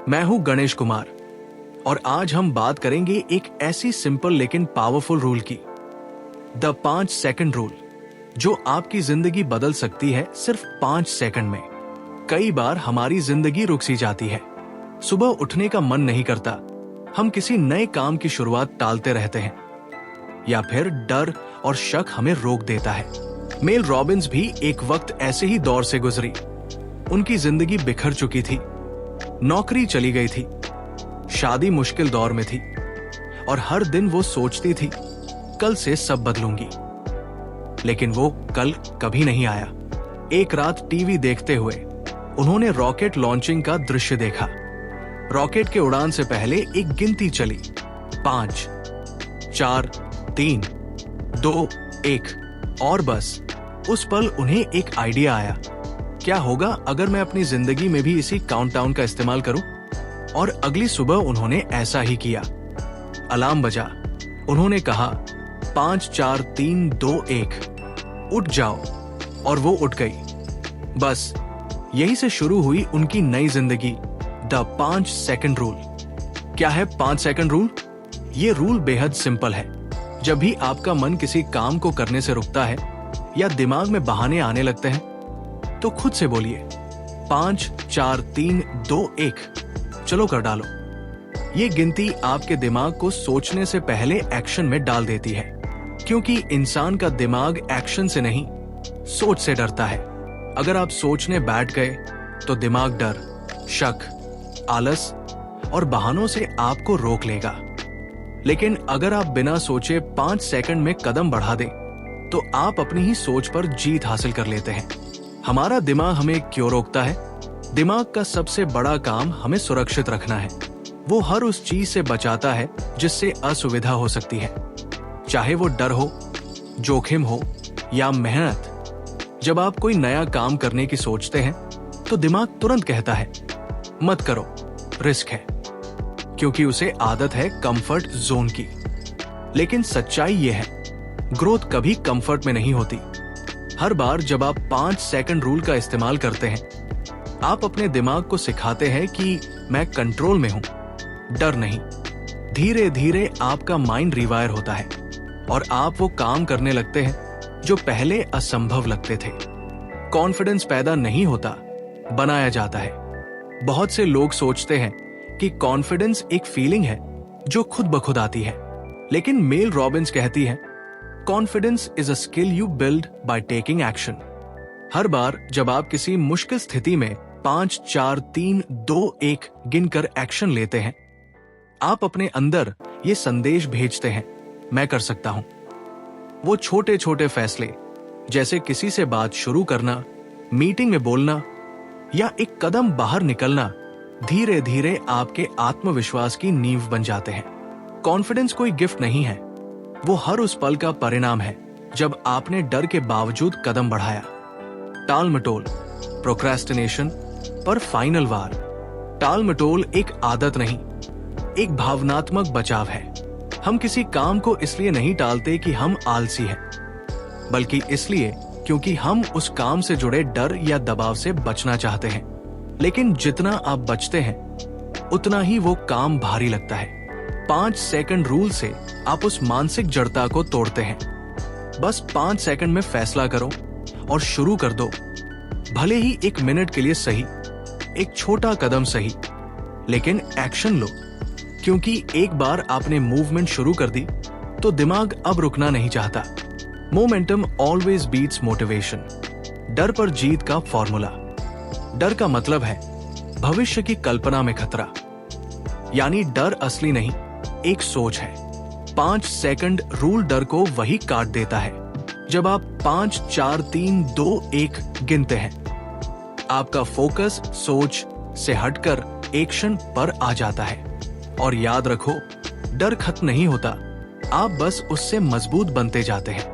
मैं हूं गणेश कुमार और आज हम बात करेंगे एक ऐसी सिंपल लेकिन पावरफुल रूल की, द 5 सेकंड रूल, जो आपकी जिंदगी बदल सकती है सिर्फ 5 सेकंड में। कई बार हमारी जिंदगी रुक सी जाती है, सुबह उठने का मन नहीं करता, हम किसी नए काम की शुरुआत टालते रहते हैं, या फिर डर और शक हमें रोक देता है। मेल रॉबिन्स भी एक वक्त ऐसे ही दौर से गुजरी। उनकी जिंदगी बिखर चुकी थी, नौकरी चली गई थी, शादी मुश्किल दौर में थी और हर दिन वो सोचती थी कल से सब बदलूंगी। लेकिन वो कल कभी नहीं आया। एक रात टीवी देखते हुए उन्होंने रॉकेट लॉन्चिंग का दृश्य देखा। रॉकेट के उड़ान से पहले एक गिनती चली, 5, 4, 3, 2, 1 और बस उस पल उन्हें एक आइडिया आया, क्या होगा अगर मैं अपनी जिंदगी में भी इसी काउंटडाउन का इस्तेमाल करूं? और अगली सुबह उन्होंने ऐसा ही किया। अलार्म बजा, उन्होंने कहा 5, 4, 3, 2, 1 उठ जाओ, और वो उठ गई। बस यही से शुरू हुई उनकी नई जिंदगी, द 5 सेकंड रूल। क्या है 5 सेकंड रूल? ये रूल बेहद सिंपल है। जब भी आपका मन किसी काम को करने से रुकता है या दिमाग में बहाने आने लगते हैं, तो खुद से बोलिए 5, 4, 3, 2, 1, चलो कर डालो। ये गिनती आपके दिमाग को सोचने से पहले एक्शन में डाल देती है, क्योंकि इंसान का दिमाग एक्शन से नहीं, सोच से डरता है। अगर आप सोचने बैठ गए तो दिमाग डर, शक, आलस और बहानों से आपको रोक लेगा। लेकिन अगर आप बिना सोचे 5 सेकंड में कदम बढ़ा दें, तो आप अपनी ही सोच पर जीत हासिल कर लेते हैं। हमारा दिमाग हमें क्यों रोकता है? दिमाग का सबसे बड़ा काम हमें सुरक्षित रखना है। वो हर उस चीज से बचाता है जिससे असुविधा हो सकती है, चाहे वो डर हो, जोखिम हो या मेहनत। जब आप कोई नया काम करने की सोचते हैं तो दिमाग तुरंत कहता है मत करो, रिस्क है, क्योंकि उसे आदत है कंफर्ट जोन की। लेकिन सच्चाई ये है, ग्रोथ कभी कंफर्ट में नहीं होती। हर बार जब आप 5 सेकंड रूल का इस्तेमाल करते हैं, आप अपने दिमाग को सिखाते हैं कि मैं कंट्रोल में हूं, डर नहीं। धीरे धीरे आपका माइंड रिवायर होता है और आप वो काम करने लगते हैं जो पहले असंभव लगते थे। कॉन्फिडेंस पैदा नहीं होता, बनाया जाता है। बहुत से लोग सोचते हैं कि कॉन्फिडेंस एक फीलिंग है जो खुद ब खुद आती है, लेकिन मेल रॉबिन्स कहती है confidence is a skill you build by taking action. हर बार जब आप किसी मुश्किल स्थिति में 5, 4, 3, 2, 1 गिनकर एक्शन लेते हैं, आप अपने अंदर ये संदेश भेजते हैं मैं कर सकता हूं। वो छोटे छोटे फैसले, जैसे किसी से बात शुरू करना, मीटिंग में बोलना या एक कदम बाहर निकलना, धीरे धीरे आपके आत्मविश्वास की नींव बन जाते हैं। कॉन्फिडेंस कोई गिफ्ट नहीं है, वो हर उस पल का परिणाम है जब आपने डर के बावजूद कदम बढ़ाया। टाल मटोल, प्रोक्रेस्टिनेशन पर फाइनल वार। टाल मटोल एक आदत नहीं, एक भावनात्मक बचाव है। हम किसी काम को इसलिए नहीं टालते कि हम आलसी हैं, बल्कि इसलिए क्योंकि हम उस काम से जुड़े डर या दबाव से बचना चाहते हैं। लेकिन जितना आप बचते हैं, उतना ही वो काम भारी लगता है। 5 सेकंड रूल से आप उस मानसिक जड़ता को तोड़ते हैं। बस 5 सेकंड में फैसला करो और शुरू कर दो। भले ही 1 मिनट के लिए सही, एक छोटा कदम सही, लेकिन एक्शन लो, क्योंकि एक बार आपने मूवमेंट शुरू कर दी तो दिमाग अब रुकना नहीं चाहता। Momentum always beats motivation. डर पर जीत का फॉर्मूला। डर का मतलब है भविष्य की कल्पना में खतरा, यानी डर असली नहीं, एक सोच है। 5 सेकंड रूल डर को वही काट देता है जब आप 5, 4, 3, 2, 1 गिनते हैं। आपका फोकस सोच से हटकर एक्शन पर आ जाता है। और याद रखो, डर खत्म नहीं होता, आप बस उससे मजबूत बनते जाते हैं।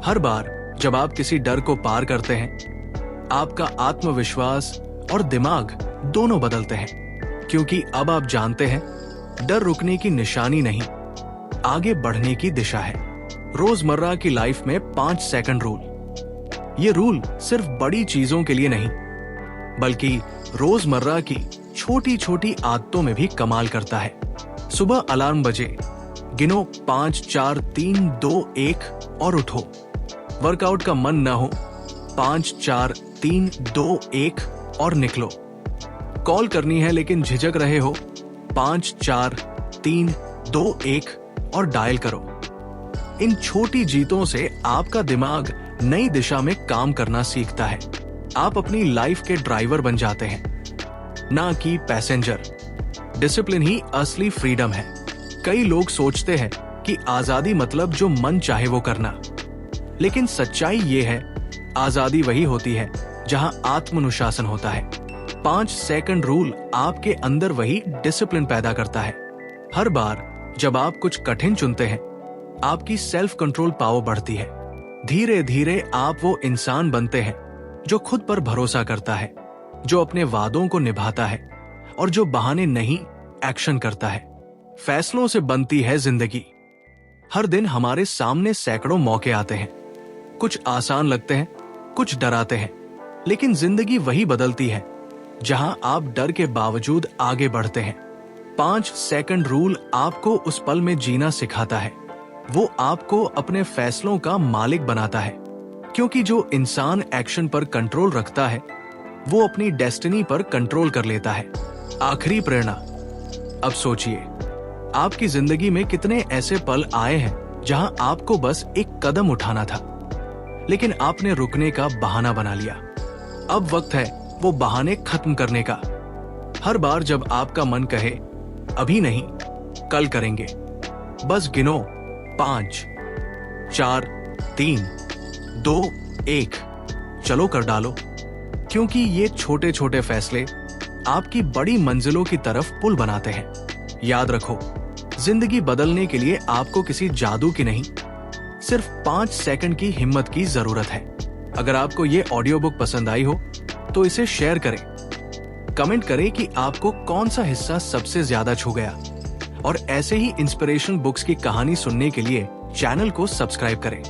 हर बार जब आप किसी डर को पार करते हैं, आपका आत्मविश्वास और दिमाग दोनों बदलते हैं, क्योंकि अब आप जानते हैं डर रुकने की निशानी नहीं, आगे बढ़ने की दिशा है। रोजमर्रा की लाइफ में 5 सेकंड रूल। ये रूल सिर्फ बड़ी चीजों के लिए नहीं, बल्कि रोजमर्रा की छोटी छोटी आदतों में भी कमाल करता है। सुबह अलार्म बजे, गिनो 5 4 3 2 1 और उठो। वर्कआउट का मन न हो, 5 4 3 2 1 और निकलो। कॉल करनी है लेकिन झिझक रहे हो, 5 4 3 2 1 और डायल करो। इन छोटी जीतों से आपका दिमाग नई दिशा में काम करना सीखता है। आप अपनी लाइफ के ड्राइवर बन जाते हैं, ना कि पैसेंजर। डिसिप्लिन ही असली फ्रीडम है। कई लोग सोचते हैं कि आजादी मतलब जो मन चाहे वो करना, लेकिन सच्चाई ये है, आजादी वही होती है जहां आत्मानुशासन होता है। 5 सेकंड रूल आपके अंदर वही डिसिप्लिन पैदा करता है। हर बार जब आप कुछ कठिन चुनते हैं, आपकी सेल्फ कंट्रोल पावर बढ़ती है। धीरे धीरे आप वो इंसान बनते हैं जो खुद पर भरोसा करता है, जो अपने वादों को निभाता है और जो बहाने नहीं, एक्शन करता है। फैसलों से बनती है जिंदगी। हर दिन हमारे सामने सैकड़ों मौके आते हैं। कुछ आसान लगते हैं, कुछ डराते हैं, लेकिन जिंदगी वही बदलती है जहां आप डर के बावजूद आगे बढ़ते हैं। 5 सेकंड रूल आपको उस पल में जीना सिखाता है। वो आपको अपने फैसलों का मालिक बनाता है, क्योंकि जो इंसान एक्शन पर कंट्रोल रखता है, वो अपनी डेस्टिनी पर कंट्रोल कर लेता है। आखिरी प्रेरणा। अब सोचिए, आपकी जिंदगी में कितने ऐसे पल आए हैं जहां आपको बस एक कदम उठाना था, लेकिन आपने रुकने का बहाना बना लिया। अब वक्त है वो बहाने खत्म करने का। हर बार जब आपका मन कहे अभी नहीं, कल करेंगे, बस गिनो 5 4 3 2 1, चलो कर डालो। क्योंकि ये छोटे छोटे फैसले आपकी बड़ी मंजिलों की तरफ पुल बनाते हैं। याद रखो, जिंदगी बदलने के लिए आपको किसी जादू की नहीं, सिर्फ 5 सेकंड की हिम्मत की जरूरत है। अगर आपको ये ऑडियो बुक पसंद आई हो तो इसे शेयर करें। कमेंट करें कि आपको कौन सा हिस्सा सबसे ज्यादा छू गया, और ऐसे ही इंस्पिरेशनल बुक्स की कहानी सुनने के लिए चैनल को सब्सक्राइब करें।